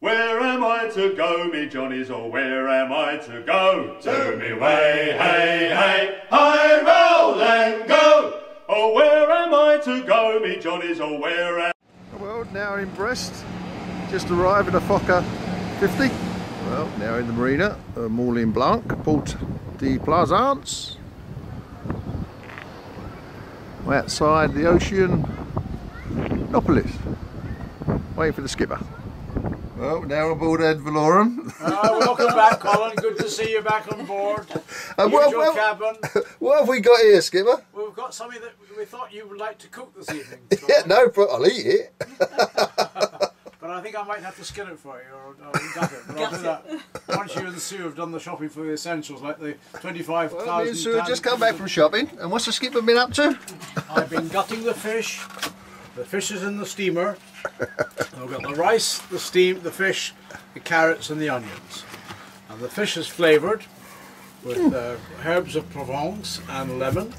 Where am I to go, me Johnnies, or where am I to go? To me way, hey, hey, high roll and go! Oh, where am I to go, me Johnnies, or where am... Well, now in Brest, just arrived at a Fokker 50. Well, now in the marina, Moulin Blanc, Port de Plaisance. We're outside the ocean, Nopolis, waiting for the skipper. Well, now aboard Ed Valorum. Welcome back, Colin. Good to see you back on board. Usual cabin. What have we got here, skipper? We've got something that we thought you would like to cook this evening. Yeah, no, I'll eat it. But I think I might have to skin it for you, or gut it. But I'll do that once you and Sue have done the shopping for the essentials, like the 25,000. Well, me and Sue have just come back from shopping. And what's the skipper been up to? I've been gutting the fish. The fish is in the steamer. I've got the rice, the fish, the carrots and the onions. And the fish is flavoured with herbs of Provence and lemon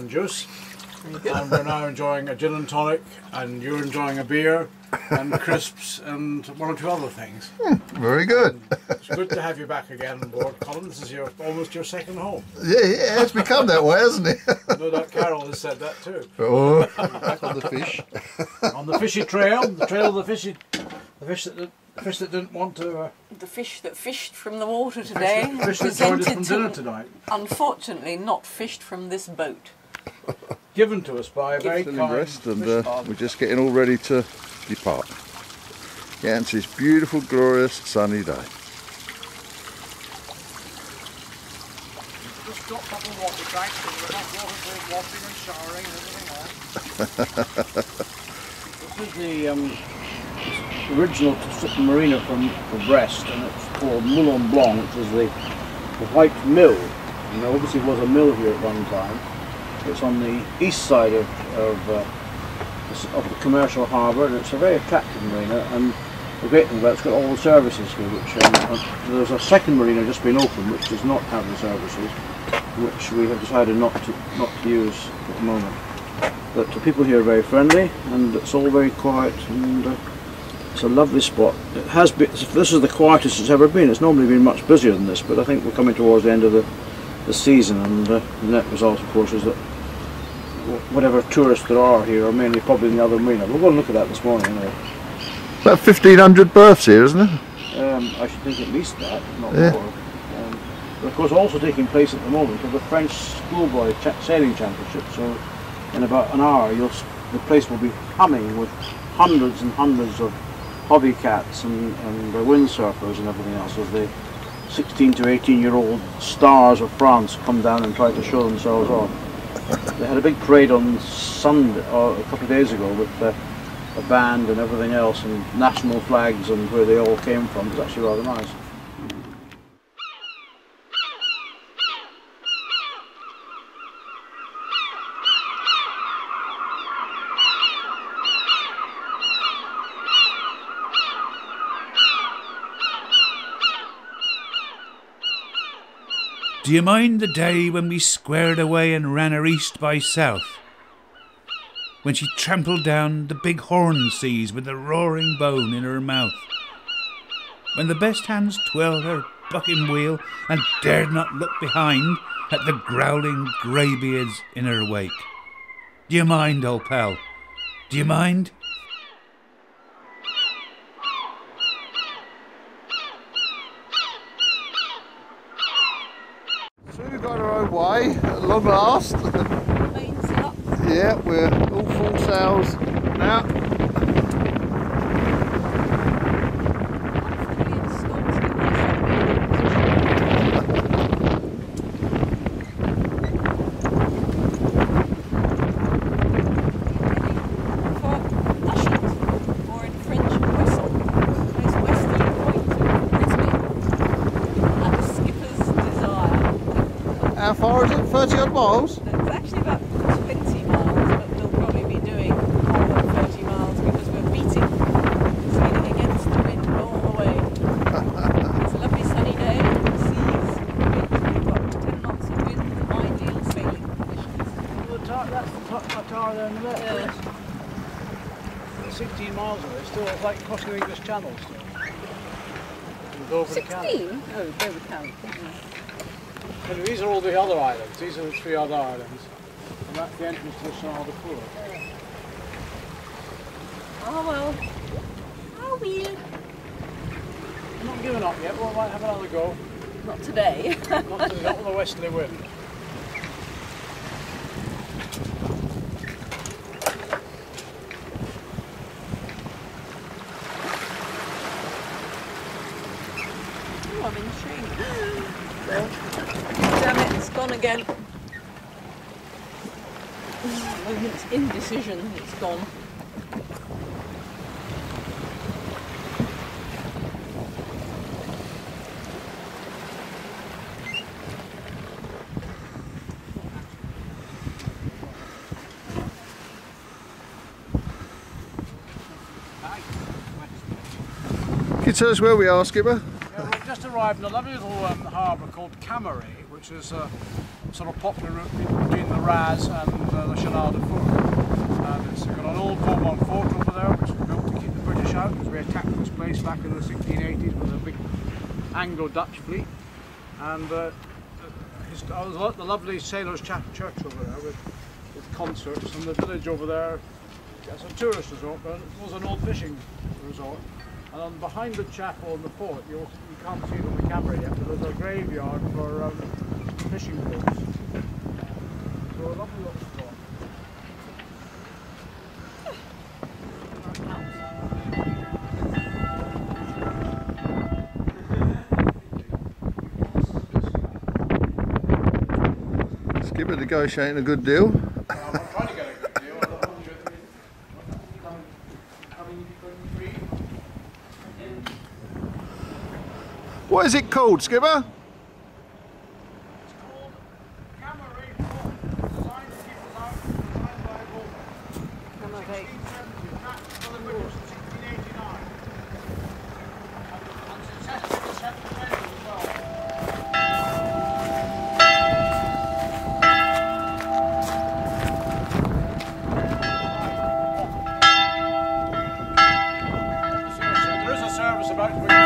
juice. And we're now enjoying a gin and tonic, and you're enjoying a beer and crisps and one or two other things. Very good. It's good to have you back again on board, Colin. This is almost your second home. Yeah, it's become that way, hasn't it? No doubt Carol has said that too. Oh, back on the fish. On the fishy trail, the trail of the fish that didn't want to... the fish that fished from the water today. The fish that joined us from dinner tonight. Unfortunately, not fished from this boat. Given to us by a very Still kind in Brest, and we're just getting all ready to depart. Yeah, it's this beautiful, glorious, sunny day. Just dropped up on water tanks, so we're not water for washing and showering and everything else. This is the original marina from Brest, and it's called Moulin Blanc, which is the white mill. And there obviously was a mill here at one time. It's on the east side of the commercial harbour, and it's a very attractive marina. And the great thing about it's got all the services here. Which there's a second marina just been opened, which does not have the services, which we have decided not to use at the moment. But the people here are very friendly, and it's all very quiet, and it's a lovely spot. It has been. This is the quietest it's ever been. It's normally been much busier than this, but I think we're coming towards the end of the season, and the net result, of course, is that whatever tourists there are here are mainly probably in the other marina. We'll go and look at that this morning anyway. About 1,500 berths here, isn't it? I should think at least that, not more. But of course also taking place at the moment is the French schoolboy sailing championship, so in about an hour the place will be humming with hundreds and hundreds of hobby cats and windsurfers and everything else as the 16 to 18-year-old stars of France come down and try to show themselves off. They had a big parade on Sunday, or a couple of days ago, with a band and everything else, and national flags and where they all came from. It was actually rather nice. Do you mind the day when we squared away and ran her east by south? When she trampled down the big horn seas with the roaring bone in her mouth? When the best hands twirled her bucking wheel and dared not look behind at the growling greybeards in her wake? Do you mind, old pal? Do you mind? Sue got her own way at long last. Yeah, we're all full sails now. How far is it? 30 odd miles? It's actually about 20 miles, but we'll probably be doing more than 30 miles because we're beating, sailing against the wind all the way. It's a lovely sunny day, the sea's wind, we've got 10 knots of wind, ideal sailing conditions. Well, that's the top tower there in the left. Yeah. 16 miles of it. Still, it's like crossing the English Channel still. 16? Oh, Dover County. And these are all the other islands. These are the 3 other islands. And that's the entrance to the Channel. Oh well. Oh well. I'm not giving up yet, but I might have another go. Not today. Not with the westerly wind. Oh, I'm intrigued. Damn it, it's gone again. Moment's indecision, it's gone. Can you tell us where we are, Skipper? Yeah, we've just arrived in a lovely little harbour called Cammeray, which is a sort of popular route between the Raz and the Canal de Four. And it's got an old Bourbon fort over there, which was built to keep the British out, because we attacked this place back in the 1680s with a big Anglo-Dutch fleet. And the lovely Sailors' Church over there with concerts, and the village over there, it's a tourist resort, but it was an old fishing resort. And behind the chapel and the fort, you can't see it on the camera yet, but there's a graveyard for fishing boats. So a lovely little spot. Skipper negotiating a good deal. I'm trying to get a good deal. What is it called, Skipper? It's called Cammeray Fort. Designed to keep us out, designed by a boat. 1670, attacked by the British in 1689. And successfully the 17th as well. There is a service about to begin.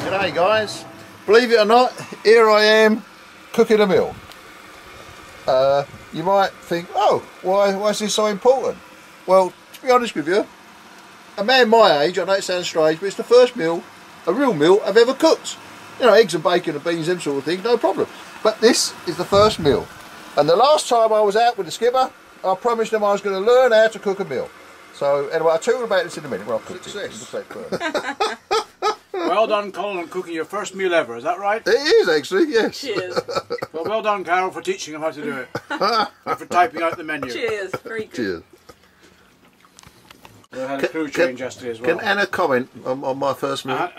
G'day guys, believe it or not, here I am cooking a meal. You might think, oh, why is this so important? Well, to be honest with you, a man my age, I know it sounds strange, but it's the first meal, a real meal I've ever cooked. You know, eggs and bacon and beans, them sort of things, no problem. But this is the first meal. And the last time I was out with the skipper, I promised him I was going to learn how to cook a meal. So anyway, I'll tell you about this in a minute when I've cooked it. Well done, Colin, on cooking your first meal ever, is that right? It is actually, yes. Cheers. Well done, Carol, for teaching him how to do it. And for typing out the menu. Cheers. Very good. Cheers. We had a crew change yesterday as well. Can Anna comment on my first meal?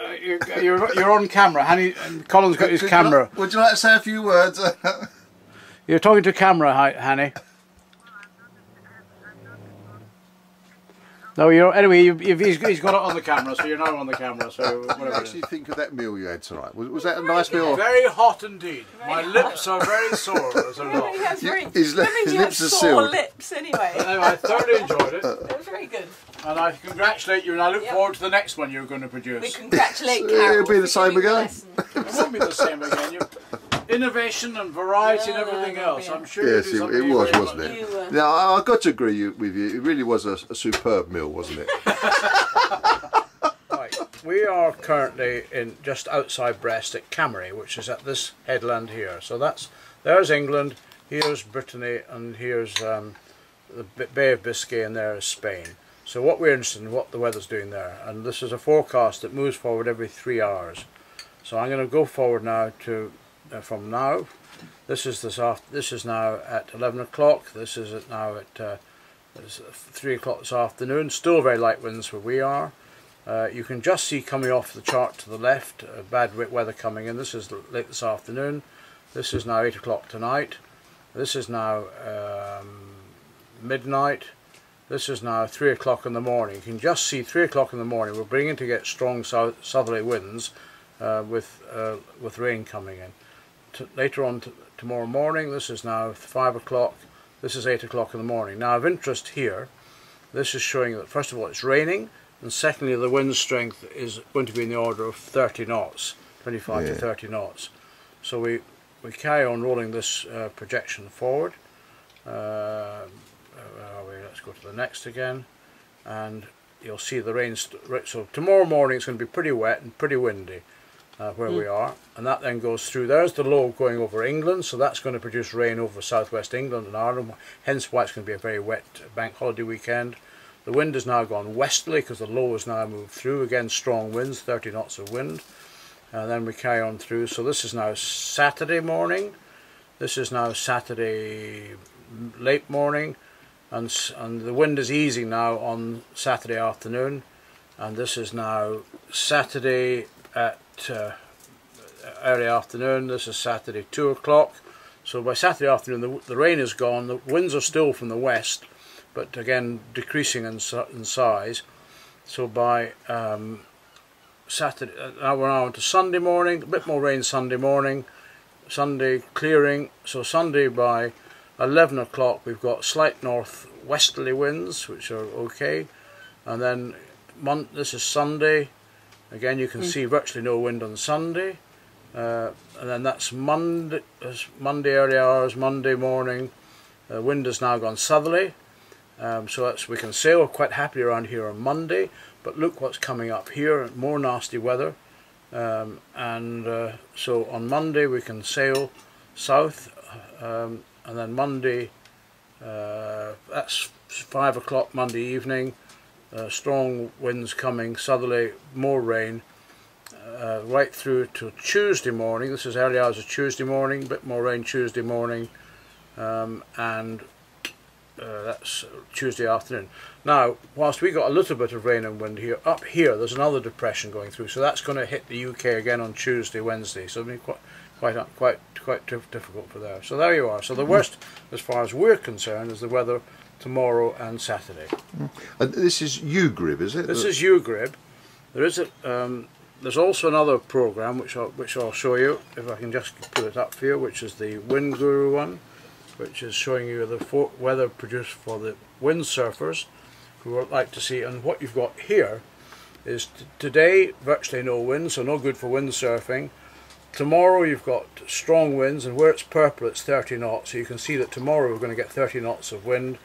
You're on camera. And Colin's got his camera. Would you like to say a few words? You're talking to camera, Hanny. No, anyway. He's got it on the camera, so you're now on the camera. So What do you actually think of that meal you had tonight? Was that a nice meal? Very hot indeed. My lips are very sore as a result. He has very, His lips are sore sealed. lips anyway. Anyway, I thoroughly enjoyed it, It was very good. and I congratulate you, and I look forward to the next one you're going to We produce. congratulate It'll Carol. be the for same giving the again. lesson. It won't be the same again. Innovation and variety and everything else. I'm sure Yes, you'll do it something was, very wasn't much. it? Now, I got to agree with you. It really was a superb meal, wasn't it? Right. We are currently in just outside Brest at Cammeray, which is at this headland here. So there's England, here's Brittany, and here's the Bay of Biscay, and there is Spain. So what we're interested in, what the weather's doing there, and this is a forecast that moves forward every 3 hours. So I'm going to go forward now to from now. This is now at 11 o'clock. This is now at 3 o'clock this afternoon. Still very light winds where we are. You can just see coming off the chart to the left, bad weather coming in. This is late this afternoon. This is now 8 o'clock tonight. This is now midnight. This is now 3 o'clock in the morning. You can just see 3 o'clock in the morning. We're beginning to get strong southerly winds with rain coming in. Later on tomorrow morning, this is now 5 o'clock. This is 8 o'clock in the morning. Now of interest here, this is showing that first of all it's raining, and secondly the wind strength is going to be in the order of 30 knots, 25 to 30 knots. So we carry on rolling this projection forward. Where are we? Let's go to the next again, and you'll see the rain. So tomorrow morning it's going to be pretty wet and pretty windy where we are, and that then goes through. There's the low going over England, so that's going to produce rain over southwest England and Ireland, hence why it's going to be a very wet bank holiday weekend. The wind has now gone westerly because the low has now moved through. Again, strong winds, 30 knots of wind. And then we carry on through. So this is now Saturday morning. This is now Saturday late morning. And the wind is easing now on Saturday afternoon. And this is now Saturday at early afternoon. This is Saturday 2 o'clock. So by Saturday afternoon the rain is gone. The winds are still from the west, but again decreasing in size. So by Saturday, now we're now on to Sunday morning, a bit more rain Sunday morning, Sunday clearing. So Sunday by 11 o'clock we've got slight northwesterly winds, which are okay. And then this is Sunday, again you can see virtually no wind on Sunday. And then that's Monday early hours, Monday morning, wind has now gone southerly. So we can sail quite happily around here on Monday, but look what's coming up here, more nasty weather. So on Monday we can sail south, and then Monday, that's 5 o'clock Monday evening, strong winds coming, southerly, more rain, right through to Tuesday morning. This is early hours of Tuesday morning, a bit more rain Tuesday morning, and that's Tuesday afternoon. Now, whilst we got a little bit of rain and wind here, up here there's another depression going through, so that's going to hit the UK again on Tuesday, Wednesday. So it'll be quite difficult for there. So there you are. So the worst, as far as we're concerned, is the weather tomorrow and Saturday. And this is UGRIB, is it? This is UGRIB. There is there's also another program which I'll show you if I can just put it up here, which is the Wind Guru one, which is showing you the weather produced for the windsurfers who would like to see. And what you've got here is today virtually no wind, so no good for windsurfing. Tomorrow you've got strong winds, and where it's purple it's 30 knots, so you can see that tomorrow we're going to get 30 knots of wind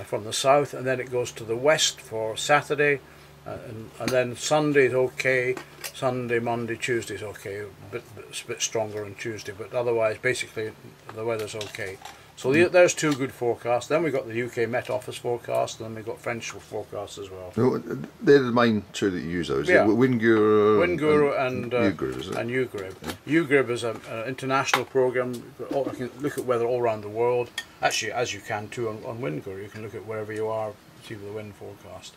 from the south, and then it goes to the west for Saturday, and then Sunday is okay, Sunday, Monday, Tuesday is okay, it's a bit stronger on Tuesday, but otherwise basically the weather's okay. So there's two good forecasts. Then we've got the UK Met Office forecast, and then we've got French forecasts as well. They're the main two that you use, though, is it? Wind Guru and UGRIB, is it? And UGRIB. Yeah. UGRIB is an international program. You can look at weather all around the world. Actually, as you can too on Wind Guru, you can look at wherever you are, see the wind forecast.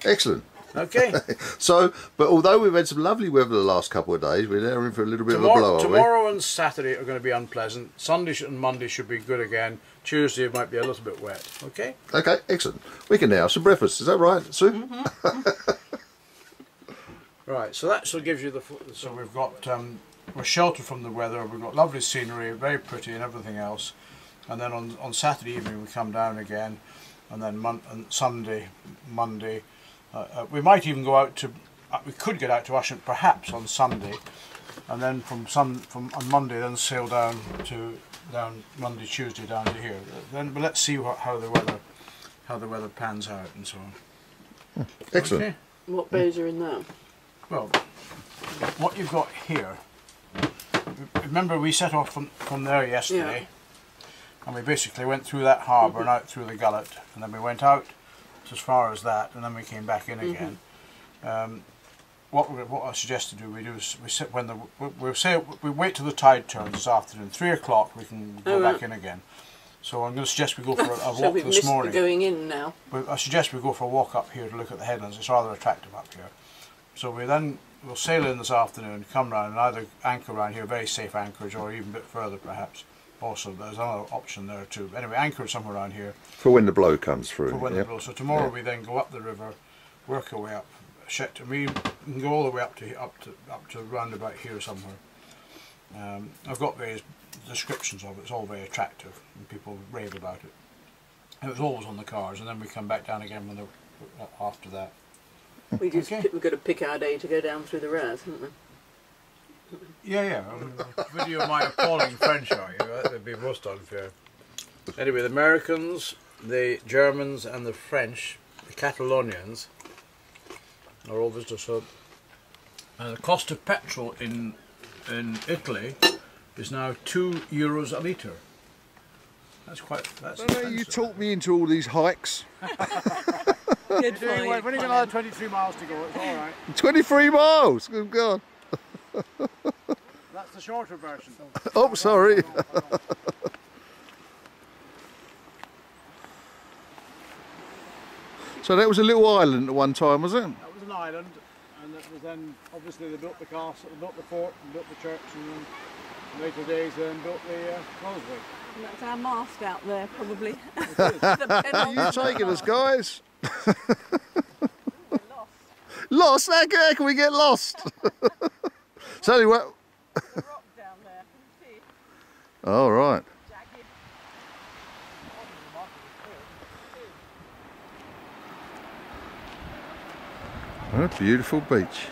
Excellent. Okay. So, but although we've had some lovely weather the last couple of days, we're now in for a little bit of a blow, tomorrow and Saturday are going to be unpleasant. Sunday and Monday should be good again. Tuesday might be a little bit wet. Okay? Okay, excellent. We can now have some breakfast. Is that right, Sue? Mm-hmm. Right, so that gives you so we've got, we're sheltered from the weather, we've got lovely scenery, very pretty and everything else. And then on Saturday evening we come down again, and then Sunday, Monday, we might even go out to, we could get out to Ushant perhaps on Sunday, and then on Monday then sail down Monday, Tuesday down to here. But let's see how the weather pans out and so on. Excellent. Okay. What bays are in there? Well, what you've got here, remember we set off from there yesterday, and we basically went through that harbour and out through the gullet, and then we went out as far as that, and then we came back in again. What I suggest to do, we sit we wait till the tide turns this afternoon. 3 o'clock we can go back in again. So I'm going to suggest we go for a walk this morning. Going in now. I suggest we go for a walk up here to look at the headlands. It's rather attractive up here. So we'll sail in this afternoon, come round and either anchor around here, very safe anchorage, or even a bit further perhaps. Also, there's another option there too. Anyway, anchor somewhere around here. For when the blow comes through. For when the blow. So tomorrow we then go up the river, work our way up. We can go all the way up to round about here somewhere. I've got various descriptions of it. It's all very attractive, and people rave about it. It was always on the cards, and then we come back down again when after that. We've got to pick our day to go down through the Raz, haven't we? Yeah. Video of my appalling French, are you? That would be most unfair. Anyway, the Americans, the Germans, and the French, the Catalonians, are all visitors. So, the cost of petrol in Italy is now €2 a litre. That's expensive. You talked me into all these hikes. We've only got another 23 miles to go, it's alright. 23 miles! Good God. That's the shorter version. Oh, sorry. So that was a little island at one time, was it? That was an island, and it was then, obviously they built the castle, built the fort, and built the church, and then in later days then built the causeway. And that's our mast out there, probably. You taking us, guys? We're lost. Lost? How can we get lost? So anyway. There's a rock down there, can you see? All right. Jagged. What a beautiful beach.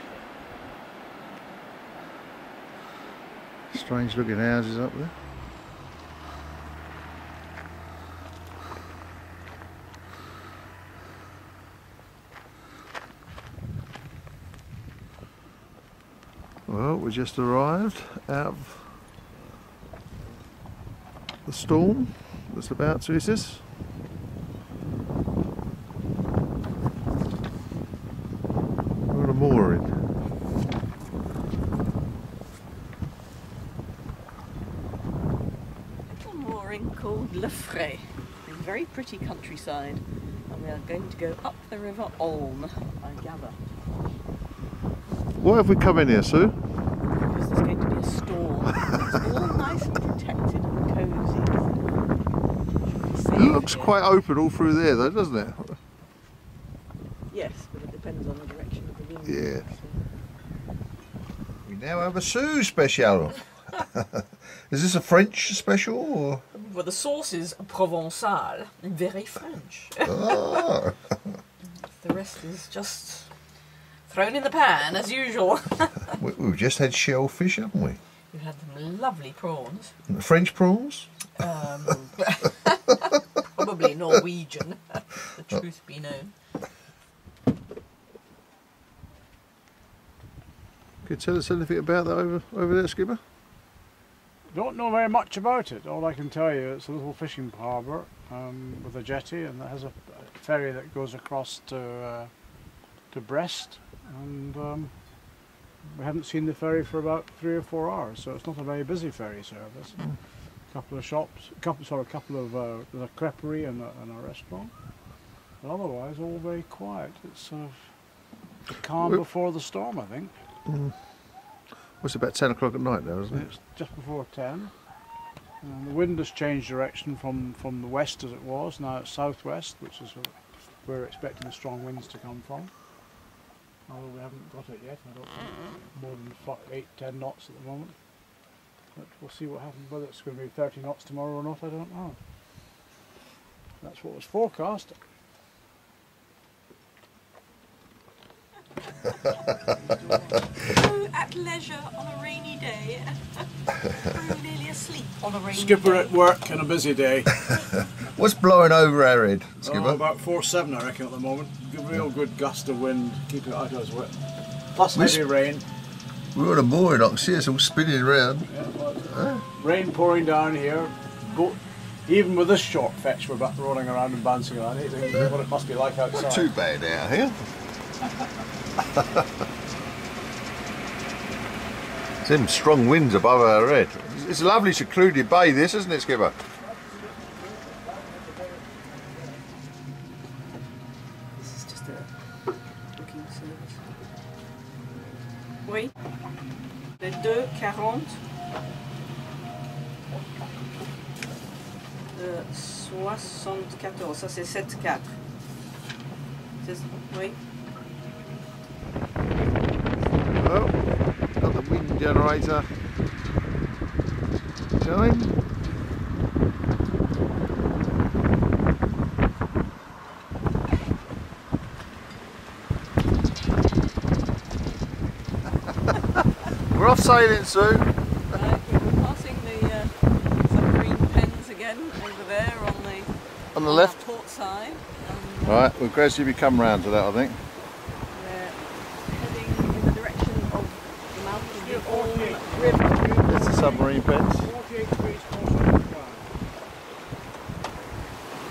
Strange looking houses up there. Well, we just arrived out of the storm that's about to hit us. We're on a mooring. Little mooring called Lafrei, a very pretty countryside, and we are going to go up the River Olne, I gather. Why have we come in here, Sue? Because there's going to be a storm. It's all nice and protected and cosy. It looks quite open all through there though, doesn't it? Yes, but it depends on the direction of the wind. Yeah. We now have a Sue special. Is this a French special or? Well, the sauce is Provençal, very French. Oh. The rest is just thrown in the pan as usual. We've just had shellfish, haven't we? We've had some lovely prawns. French prawns? Probably Norwegian, the truth be known. Can you tell us anything about that over there, Skipper? Don't know very much about it. All I can tell you, it's a little fishing harbour with a jetty, and it has a ferry that goes across to Brest, and we haven't seen the ferry for about 3 or 4 hours, so it's not a very busy ferry service. A couple of shops, there's a creperie and a restaurant, but otherwise all very quiet. It's calm before the storm, I think. Well, it's about 10 o'clock at night now, isn't it? It's just before 10. And the wind has changed direction from the west as it was. Now it's southwest, which is where we're expecting the strong winds to come from. Although we haven't got it yet, I don't think. More than 8-10 knots at the moment. But we'll see what happens. Whether it's going to be 30 knots tomorrow or not, I don't know. That's what was forecast. At leisure on a rainy day. Nearly asleep on a rainy day. Skipper at work and a busy day. What's blowing over our head, Skipper? About 4-7 I reckon at the moment. A real good gust of wind, keep it out as wet. Plus heavy rain. We're on a mooring, I can see us all spinning around. Yeah, rain pouring down here. Even with this short fetch we're back rolling around and bouncing around. It's what it must be like outside. Not too bad out here. Some strong winds above our head. It's a lovely secluded bay this, isn't it, Skipper? This is just a booking service. 40. 74, ça c'est 7-4. Oui. Well, got the wind generator going. We're off sailing soon. We're passing the submarine pens again over there on the left. port side. Right, we'll gradually come round to that, I think. We're heading in the direction of the mouth of the Orme River. There's the submarine pens. 48 degrees course.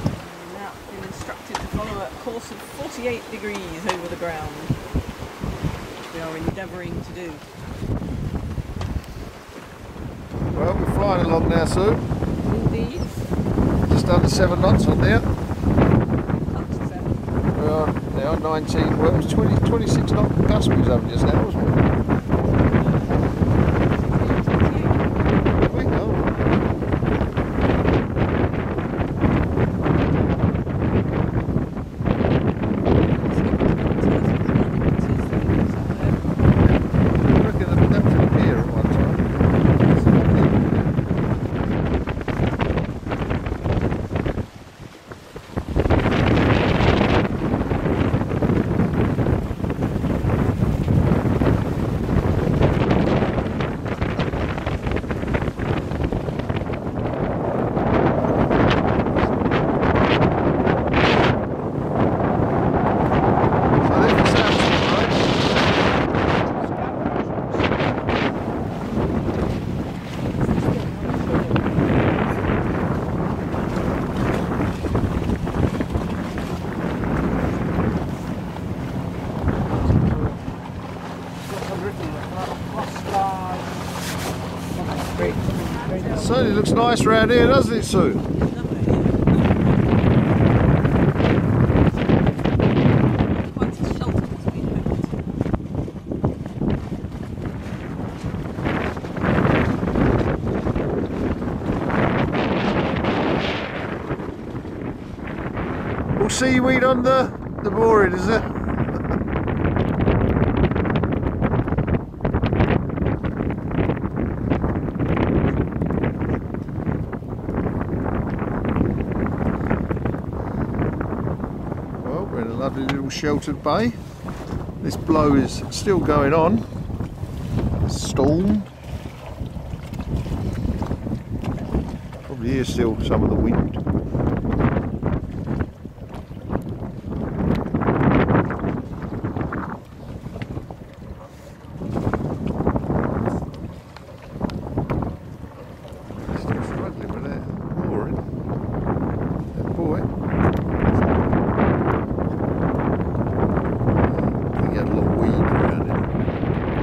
We've now been instructed to follow a course of 48 degrees over the ground, which we are endeavouring to do. Well, we're flying along now soon. Indeed. Just under 7 knots on there. Up to 7. We are now 19, well, it was 26 knot gust we was having just now, wasn't it? I think, oh. I reckon that was a pier at one time. Certainly looks nice around here, doesn't it, Sue? Quite a shelter has been built. All seaweed on the mooring, is there? Well, we're in a lovely little sheltered bay. This blow is still going on. Storm. Probably hear still some of the wind. Still struggling with that mooring. That boy. I think he had a lot of weed around him.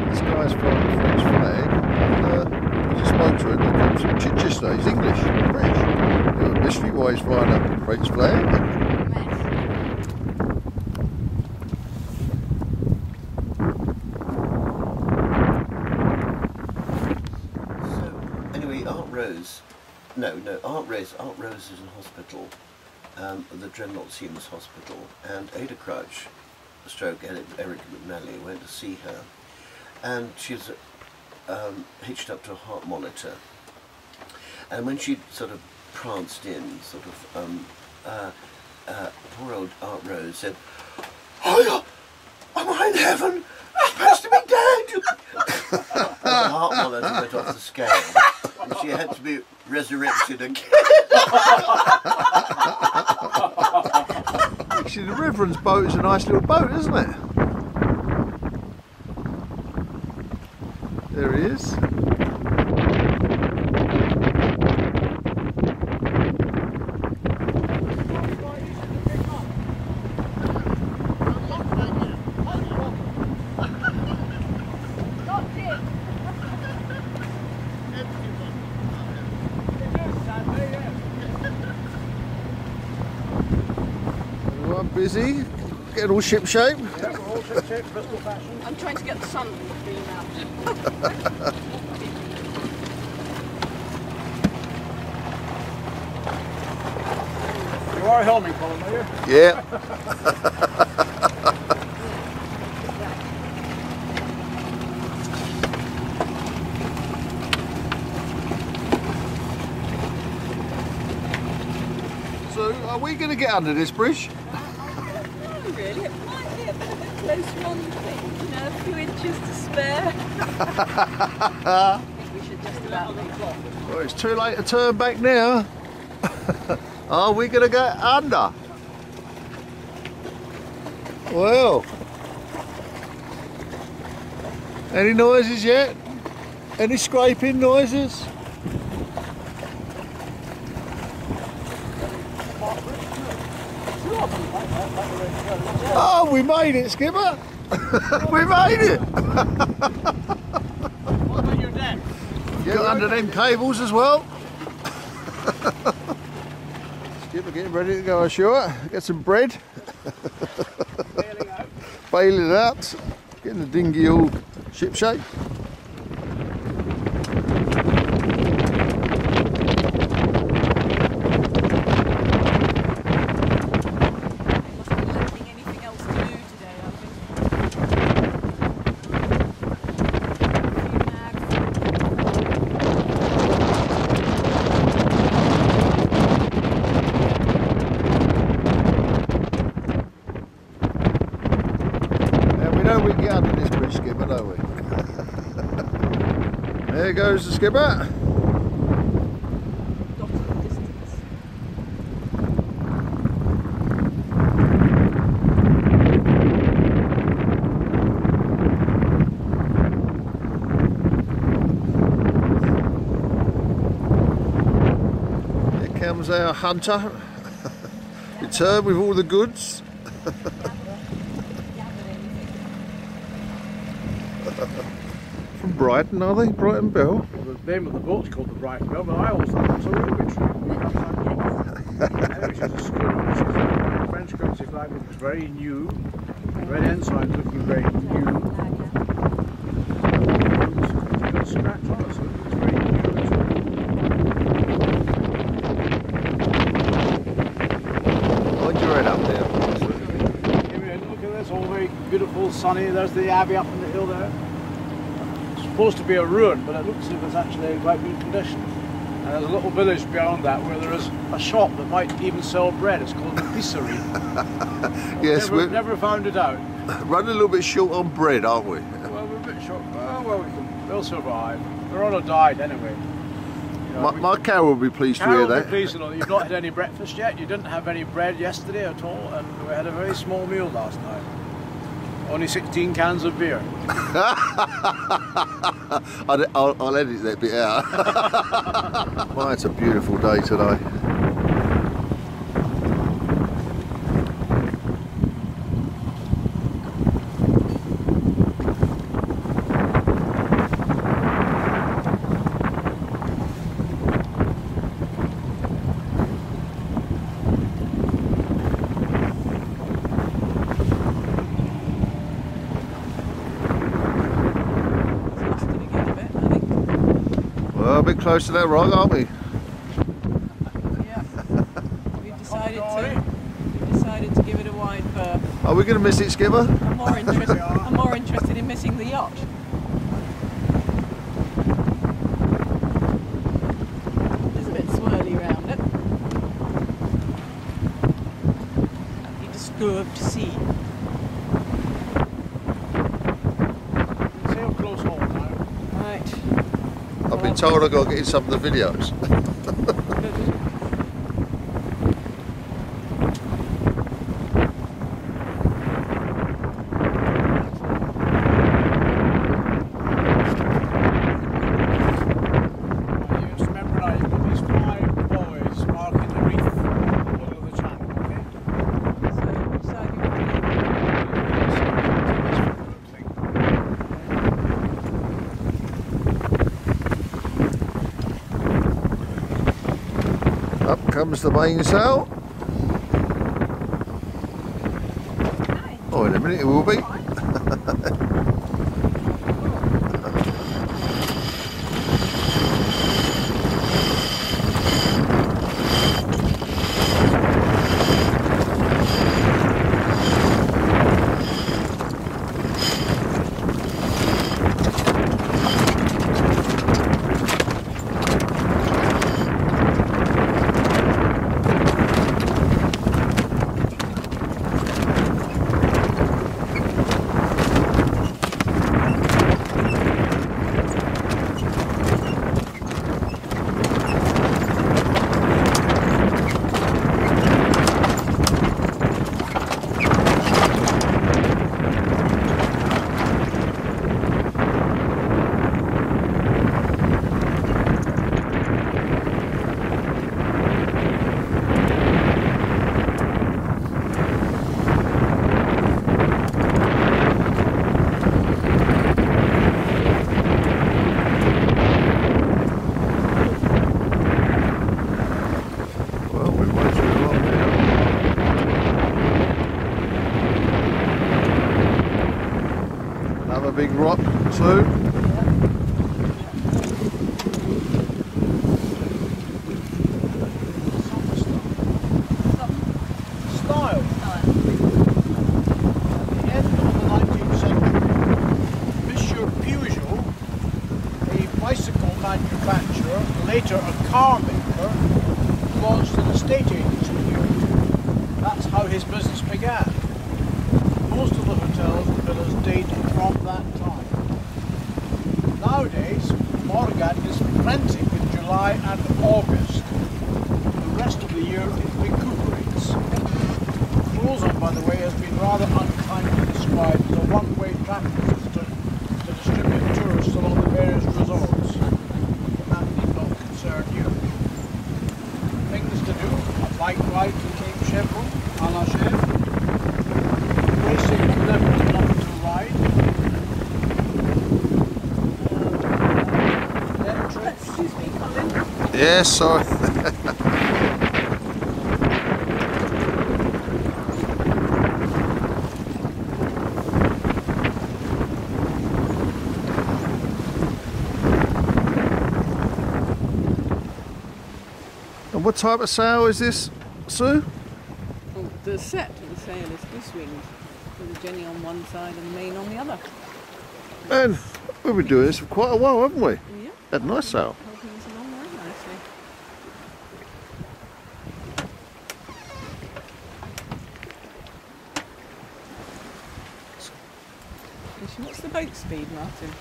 This guy's flying the French flag, and I just spoke to him, that comes from Chichester, he's English, French. Mystery why he's flying up the French flag. So, anyway, Aunt Rose is in hospital, the Dreadnought Seamen's Hospital, and Ada Crouch, stroke Eric McNally, went to see her, and she's hitched up to a heart monitor, and when she sort of pranced in, poor old Aunt Rose said, "Oh, am I in heaven? I'm supposed to be dead!" And the heart monitor went off the scale, and she had to be resurrected again. Actually, the Reverend's boat is a nice little boat, isn't it? There he is. Everyone busy, getting all ship shape. Yeah, we're all ship-shape, crystal fashion. I'm trying to get the sun to beam out. our helming, Colin, will you? Yeah. So, are we going to get under this bridge? Really, it might be a bit of a close run thing, you know, a few inches to spare. I think we should just about leave off. Well, it's too late to turn back now. Are we going to go under? Well, any noises yet? Any scraping noises? Oh, we made it, Skipper! We made it! What about your deck? Get under them cables as well. Skipper getting ready to go ashore. Get some bread. Bailing out. Bailing it out. Getting the dinghy all ship shape. We can get under this bridge, Skipper, don't we? There goes the Skipper. Here comes our hunter. Return with all the goods. From Brighton, are they? Brighton Bell? The name of the boat's called the Brighton Bell, but I always thought that's a railway train. Anyway, she's a schooner. She's a French currency flag, looks very new. Red ensign looking very new. It's a good scratch on it, so it looks very new as well. Hold your head up there. Look at this, all very beautiful, sunny. There's the abbey up on the hill there. Supposed to be a ruin, but it looks as if it's actually in quite good condition. And there's a little village beyond that where there is a shop that might even sell bread. It's called the Pisserie. Yes, we've never found it out. running a little bit short on bread, aren't we? Well, we're a bit short. Well, we'll survive. We're on a diet anyway. You know, My cow will be pleased to hear Carol will that. be pleased to know that you've not had any breakfast yet. You didn't have any bread yesterday at all, and we had a very small meal last night. Only 16 cans of beer. I'll edit that bit out. Well, it's a beautiful day today. Well, a bit close to that rock, aren't we? Yeah. We decided to give it a wide berth. Are we going to miss it, Skipper? I'm more interested in missing the yacht. It's a bit swirly around it. You disturbed sea. Sail close home now. Right. I've been told I've got to get in some of the videos. Up comes the mainsail. Oh, in a minute it will be. rock too. Style. At the end of the 19th century, Monsieur Peugeot, a bicycle manufacturer, later a car maker, launched an estate agency here. That's how his business began. Most of the hotels and villas date from that time. Nowadays, Morgan is frantic in July and August. The rest of the year it recuperates. Frozen, by the way, has been rather unkindly described as a one-way traffic system to distribute tourists along the various resorts. But that need not concern you. Things to do: a bike ride to Cape Chevron, à la Chèvre, racing 11-kilometre ride, then trips. Excuse me, Colin. Yes, sorry. And what type of sail is this, Sue? Well, the set of the sail is goose wings, with the jenny on one side and the main on the other. And we've been doing this for quite a while, haven't we? Yeah. That nice sail. Helping us along very nicely. What's the boat speed, Martin?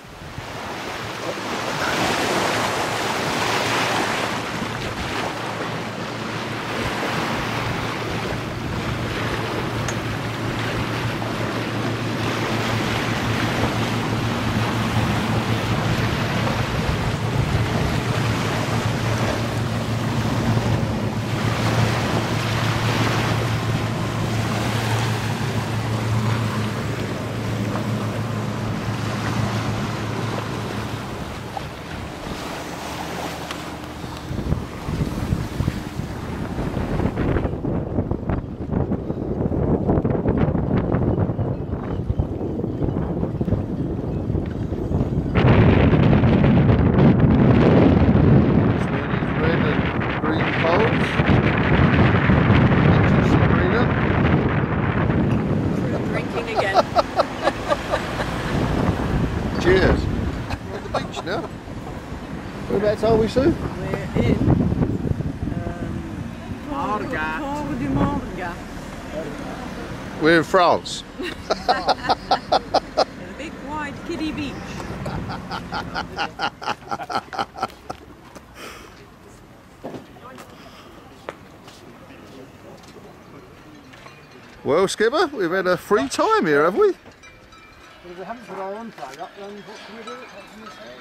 Cheers. We're on the beach now. Whereabouts are we, Sue? We're in Harbour du Morga. We're in France. In a big wide kiddie beach. Well, Skipper, we've had a free time here, have we? But if we haven't put our own flag up, then what can we do? What can we say?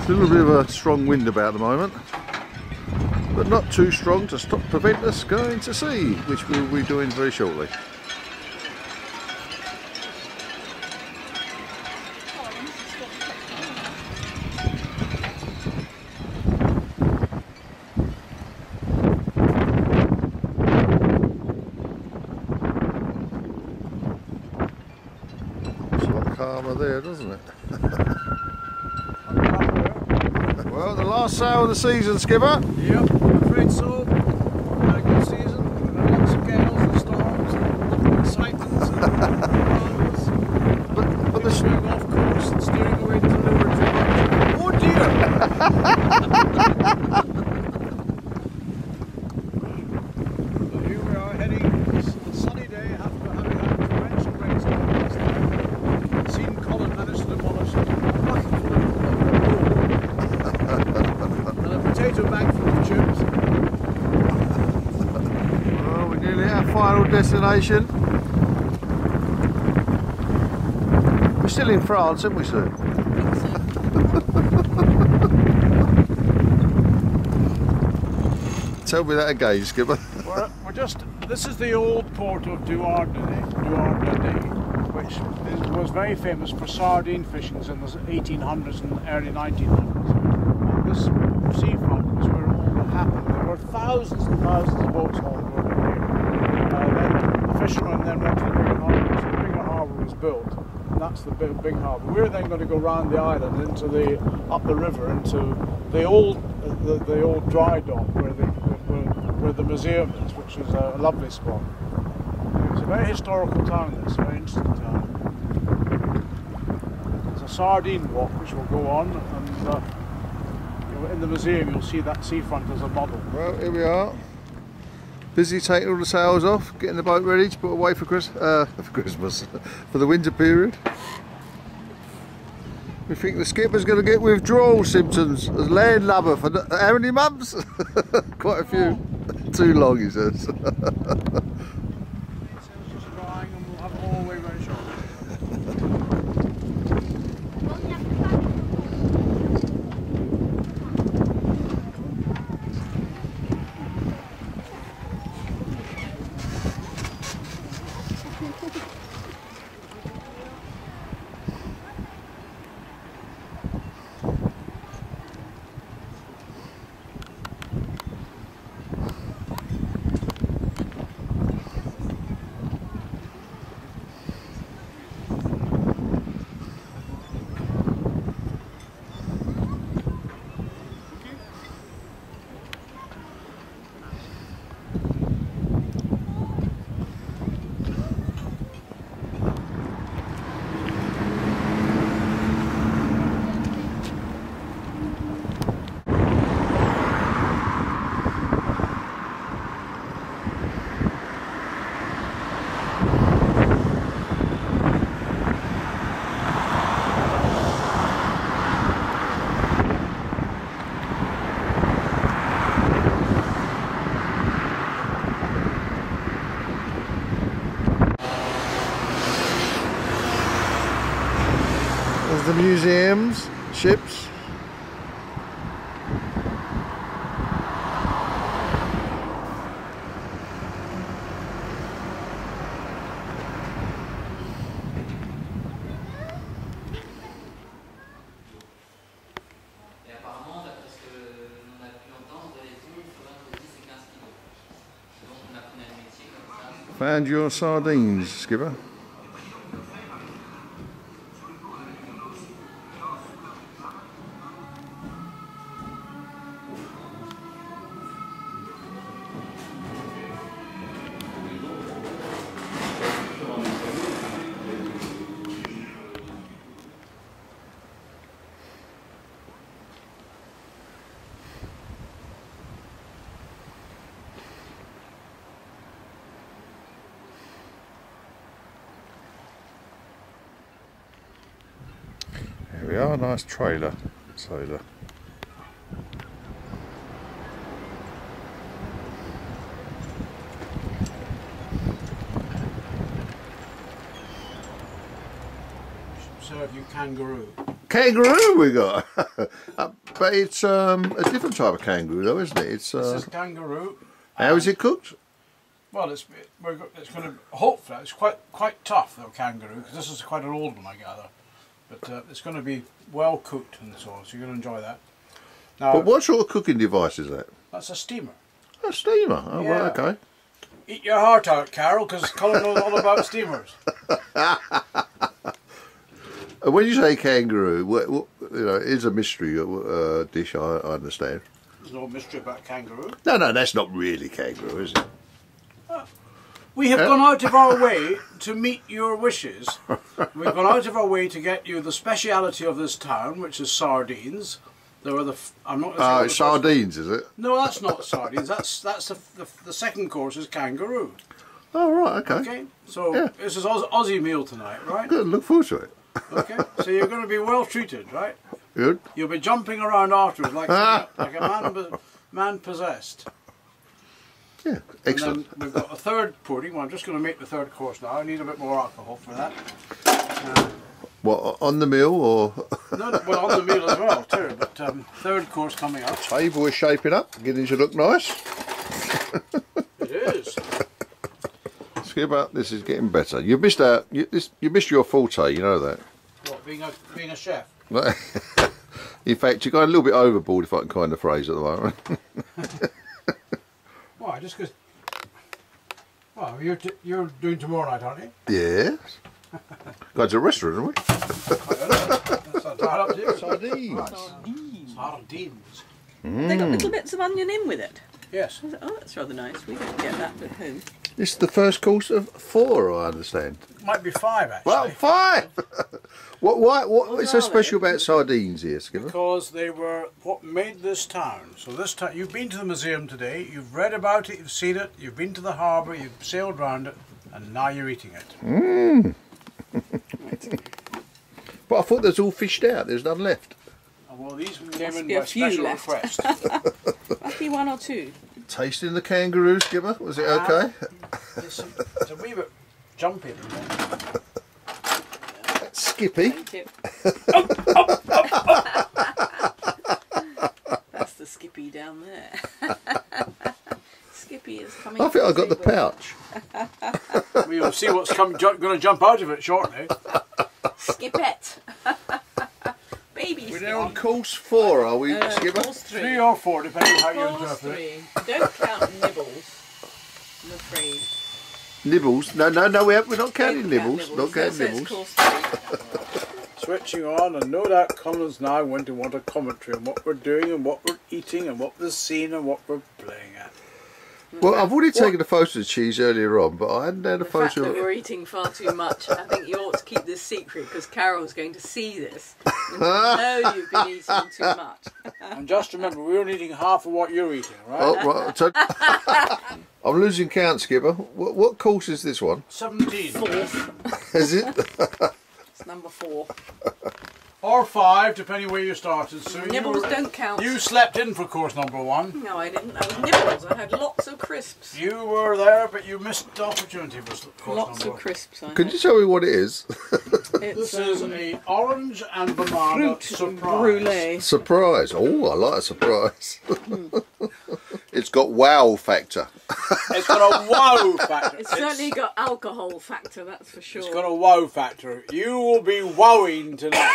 Still a bit of a strong wind about the moment, but not too strong to prevent us going to sea, which we'll be doing very shortly. It's a lot calmer there, doesn't it? Well, the last sail of the season, Skipper. Yep, I'm afraid so. Had a good season. Lots of gales and storms and excitements and runs. But the Steering off course and steering away to leeward too much. Oh dear! But here we are heading this sunny day after having had a torrential rainstorm last night. Seen Colin manage to demolish a bucket full of and a potato bag full of chips. well, we're nearly at our final destination. We're still in France, aren't we, Sue? Tell me that again, Skipper. We're just, this is the old port of Douarnenez, which was very famous for sardine fishings in the 1800s and early 1900s. And this seafront was where all thousands and thousands of boats all over here. Then the fishermen then went to the bigger harbour, so the bigger harbour was built, and that's the big harbour. We're then going to go round the island into up the river into the old dry dock where the museum is, which is a lovely spot. It's a very historical town. It's a very interesting town. There's a sardine walk which will go on, and in the museum you'll see that seafront as a model. Well, here we are. Busy taking all the sails off, getting the boat ready to put away for Christmas, for the winter period. We think the skipper's going to get withdrawal symptoms as landlubber for how many months? Quite a few. Too long, he says. The museums, ships. Found your sardines, skipper. Here we are, nice trailer. Sailor. Serve you kangaroo. Kangaroo we got, but it's a different type of kangaroo though, isn't it? It's this is kangaroo. How is it cooked? Well, it's going to hopefully it's quite tough though, kangaroo, because this is quite an old one I gather, but it's going to be well cooked and so on, so you're going to enjoy that. Now, But what sort of cooking device is that? that's a steamer. A steamer. Oh, Yeah. right, okay. Eat your heart out, Carol, because Colin knows all about steamers. When you say kangaroo, what it's a mystery dish. I understand. There's no mystery about kangaroo. No, that's not really kangaroo, is it? We have gone out of our way to meet your wishes. We've gone out of our way to get you the speciality of this town, which is sardines. There are I'm not. It's sardines, is it? No, that's not sardines. That's the second course is kangaroo. Oh, right, okay. Okay, so Yeah. this is Aussie meal tonight, right? Good. Look forward to it. Okay, so you're going to be well treated, right? Good. You'll be jumping around afterwards like a man possessed. Yeah, excellent. And then we've got a third pudding. Well, I'm just going to make the third course now. I need a bit more alcohol for that. What, on the meal or? No, well, on the meal as well too. But third course coming up. Table is shaping up, getting to look nice. It is. Skipper, this is getting better. You missed out. You missed your forte. You know that. What, being a chef? In fact, you're going a little bit overboard, if I can kind of phrase at the moment. just because. Well, you're doing tomorrow night, aren't you? Yes. Got to a restaurant, haven't we? That's not tied up to you. Sardines. Sardines. They got little bits of onion in with it. Yes. I thought, oh, that's rather nice. We don't get that at home. This is the first course of 4, I understand. Might be 5 actually. Well, 5! What is so are special they? about sardines here, Skipper? Because they were what made this town. So this town, you've been to the museum today, you've read about it, you've seen it, you've been to the harbour, you've sailed round it, and now you're eating it. Mmm. But I thought there's all fished out, there's none left. Oh, well, these came Must in be a by few special left. request. Must be 1 or 2. Tasting the kangaroo, Skipper, was it okay? It's a wee bit jumpy. Skippy. Thank you. That's the Skippy down there. Skippy is coming. I think I got the table. pouch. We'll see what's going to jump out of it shortly. Skippette. Baby We're Skippy. now on course 4, are we, Skipper? Course 3. 3 or 4, depending on how you Course interpret it. 3. Don't count nibbles. I'm afraid. Nibbles? No, we're not counting Don't count nibbles. Not counting So it's nibbles. course 3. Switching on, and no doubt Colin's now going to want a commentary on what we're doing and what we're eating and what we're seeing and what we're playing at. Well, I've already taken a photo of the cheese earlier on, but I hadn't had a The fact photo that of we're eating far too much, I think you ought to keep this secret because Carol's going to see this and know you've been eating too much. And just remember, we're only eating half of what you're eating, right? Oh, right. So, I'm losing count, Skipper. What course is this one? 17. 4th. Is it? It's number 4. Or 5, depending where you started. So Nibbles don't count. You slept in for course number 1. No, I didn't. I was nibbles. I had lots of crisps. You were there, but you missed the opportunity for course Lots number of crisps. I Could had. you tell me what it is? It's This is a orange and banana fruit surprise. brulee. Surprise. Oh, I like a surprise. It's got wow factor. It's got a wow factor. It's certainly got alcohol factor, that's for sure. It's got a wow factor. You will be wowing tonight.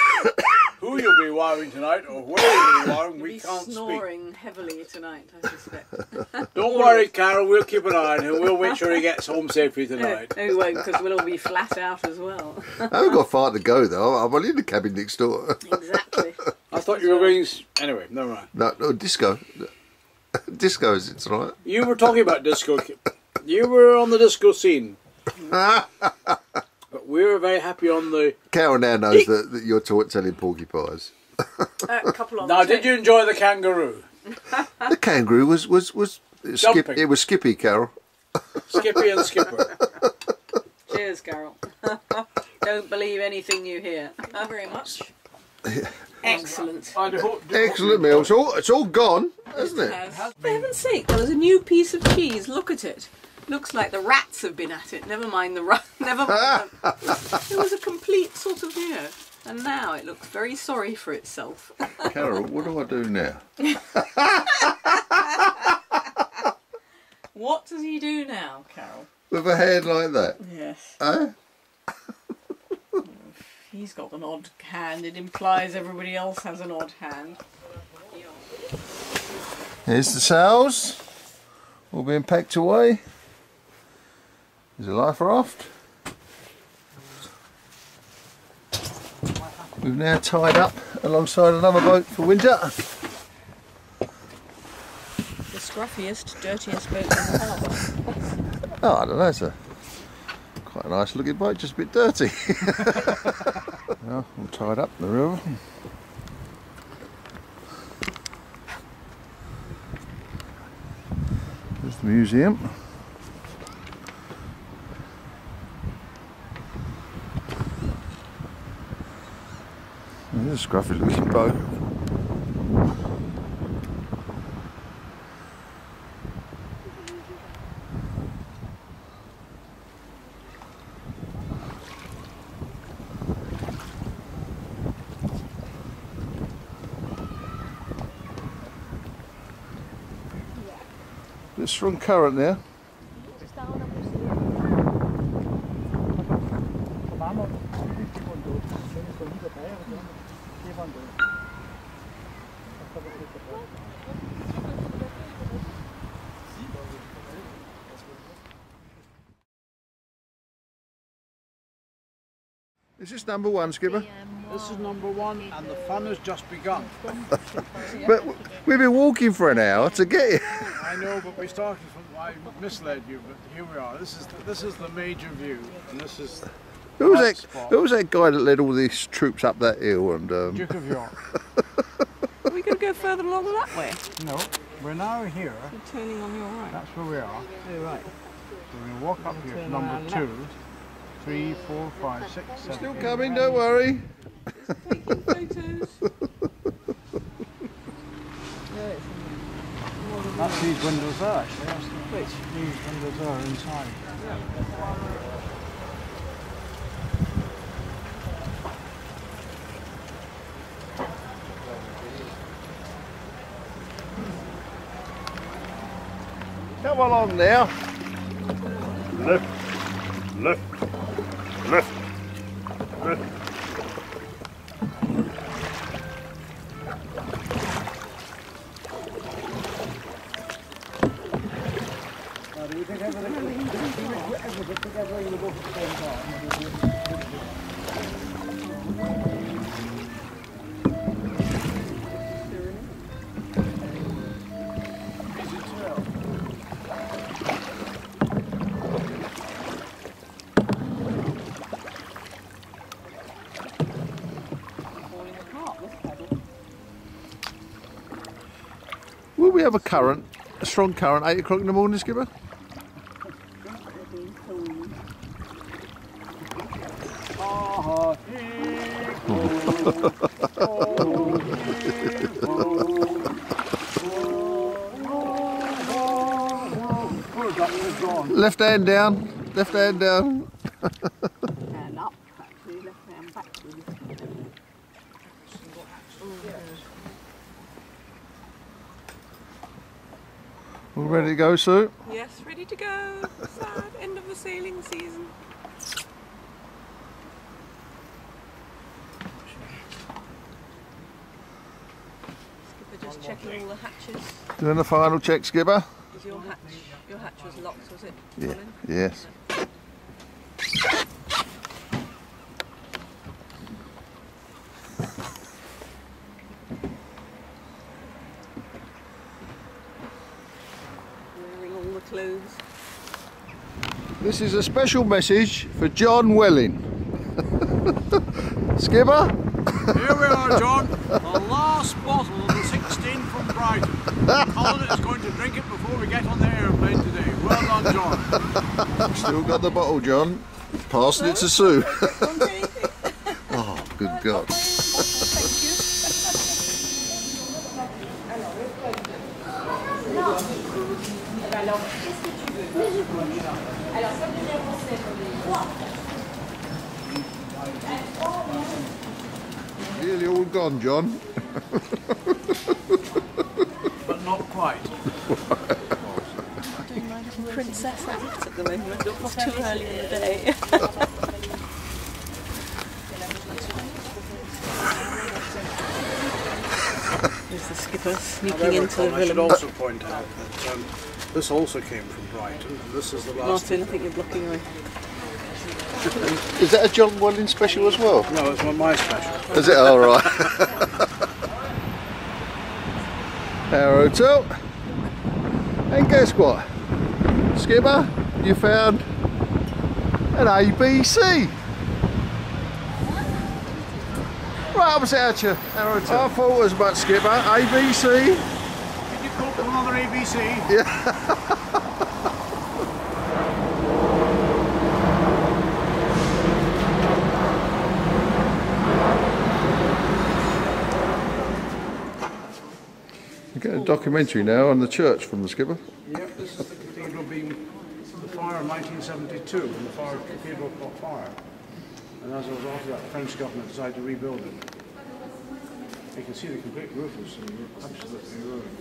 Who you'll be wowing tonight, or where you'll be wowing, You'll we be can't speak. snoring heavily tonight, I suspect. Don't worry, Carol, we'll keep an eye on him. We'll make sure he gets home safely tonight. No, we won't, because we'll all be flat out as well. I haven't got far to go though. I'm only in the cabin next door. Exactly. I thought you were going... Anyway, never mind. No, disco. Disco is it tonight? You were talking about disco. You were on the disco scene. But we were very happy on the... Carol now knows that you're telling porcupines. A couple on Now, the did you enjoy the kangaroo? The kangaroo was Jumping. it was Skippy, Carol. Skippy and Skipper. Cheers, Carol. Don't believe anything you hear. Thank you very much. Excellent. Excellent meal. It's all gone, hasn't it? For heaven's sake, there was a new piece of cheese. Look at it. Looks like the rats have been at it. Never mind the rat. Never mind. It was a complete sort of, you know. And now it looks very sorry for itself. Carol, what do I do now? What does he do now, Carol? With a hand like that? Yes. Eh? He's got an odd hand. It implies everybody else has an odd hand. Here's the sails. All being packed away. There's a life raft. We've now tied up alongside another boat for winter. The scruffiest, dirtiest boat in the harbour. Oh, I don't know, it's quite a nice looking boat, just a bit dirty. Well, I'm tied up in the river. There's the museum. There's a scruffy looking boat. Bit of strong current there. Is this number one, Skipper? This is number one, and the fun has just begun. But we've been walking for an hour to get here. I know, but we started from. I misled you, but here we are. This is the major view, and this is. Who was that guy that led all these troops up that hill? And Duke of York. Are we going to go further along that way? No, we're now here. You're turning on your right. That's where we are. Oh, right. We're going to walk up here to Turn number around 2, 3, 4, 5, 6, 7. still 8, coming, 9, don't worry. Taking photos. That's these windows there, actually. That's Which? these windows are inside. Come along now. Left, left, left, left. Do you think everything together in the boat at the same time? Will we have a current, a strong current, 8 o'clock in the morning, Skipper? Left hand down, left hand down. And up, actually, left hand backwards. All ready to go, Sue? Yes, ready to go. Sad end of the sailing season. Skipper just checking all the hatches. Doing the final check, Skipper? Is your hatch was locked, was it? Yeah, Colin? yes. Wearing all the clothes. This is a special message for John Welling. Skipper? Here we are, John. The last bottle of the 16 from Brighton. Colin is going to drink it before we get on the airplane today. Well done, John. Still got the bottle, John. Passing it to Sue. Don't do anything. Oh, good God. Thank you. Nearly all gone, John. But not quite. Doing my little princess act at the moment. It's too early in the day. There's the skipper sneaking However, into the Colin, I should villain. also point out that this also came from Brighton, and this is the last. Martin, I think you're blocking away. Is that a John Welling special as well? No, it's my special. Is it? All right. Our hotel. And guess what? Skipper, you found an ABC. Right opposite our hotel. I thought as much, Skipper. ABC. Did you call for another ABC? Yeah. We're getting a documentary now on the church from the Skipper. Yep, this is the cathedral being the fire of 1972, when the fire cathedral caught fire. And as a result of that, the French government decided to rebuild it. You can see the complete roof is absolutely ruined.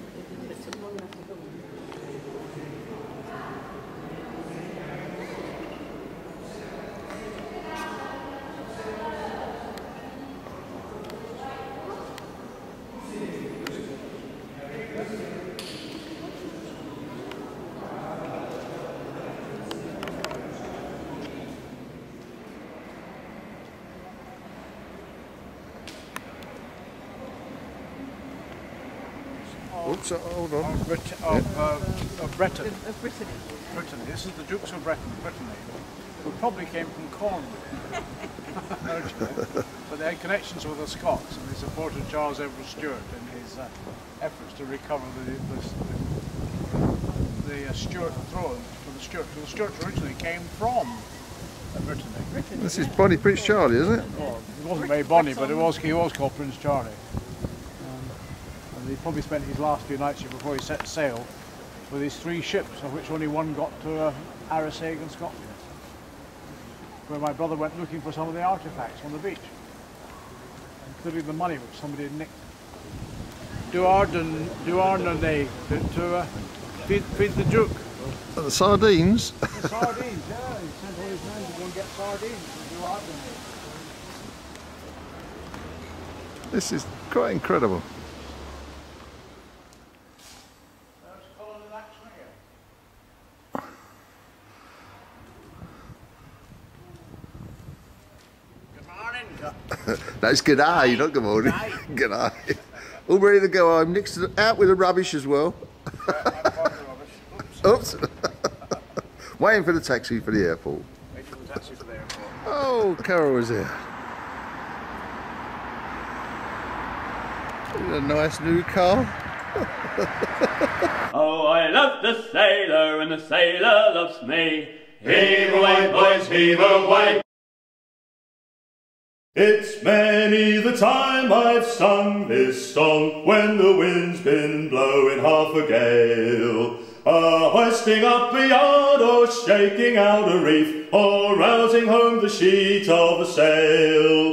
Oops, hold on. Of Breton. Of Brittany. Brittany. This is the Dukes of Brittany, who probably came from Cornwall. But they had connections with the Scots, and they supported Charles Edward Stuart in his efforts to recover the Stuart throne for the Stuarts. So the Stuarts originally came from Brittany. This is Bonnie Prince Charlie, isn't it? Oh, he wasn't very bonny, but he was called Prince Charlie. And he probably spent his last few nights here before he set sail with his 3 ships, of which only one got to Arisaig in Scotland, where my brother went looking for some of the artefacts on the beach, including the money which somebody had nicked. Duarden to feed the Duke. The sardines? The sardines, yeah. He sent all his men to go and get sardines from Duarden. This is quite incredible. There's Colin and action again. Good morning. That's good eye, not good morning. Good eye. All ready to go home. Nick's out with the rubbish as well. Oops. Waiting for the taxi for the airport. Waiting for the taxi for the airport. Oh, Carol was here. A nice new car. Oh, I love the sailor and the sailor loves me. Heave away, boys, heave away. It's many the time I've sung this song when the wind's been blowing half a gale. Hoisting up a yard or shaking out a reef or rousing home the sheet of a sail.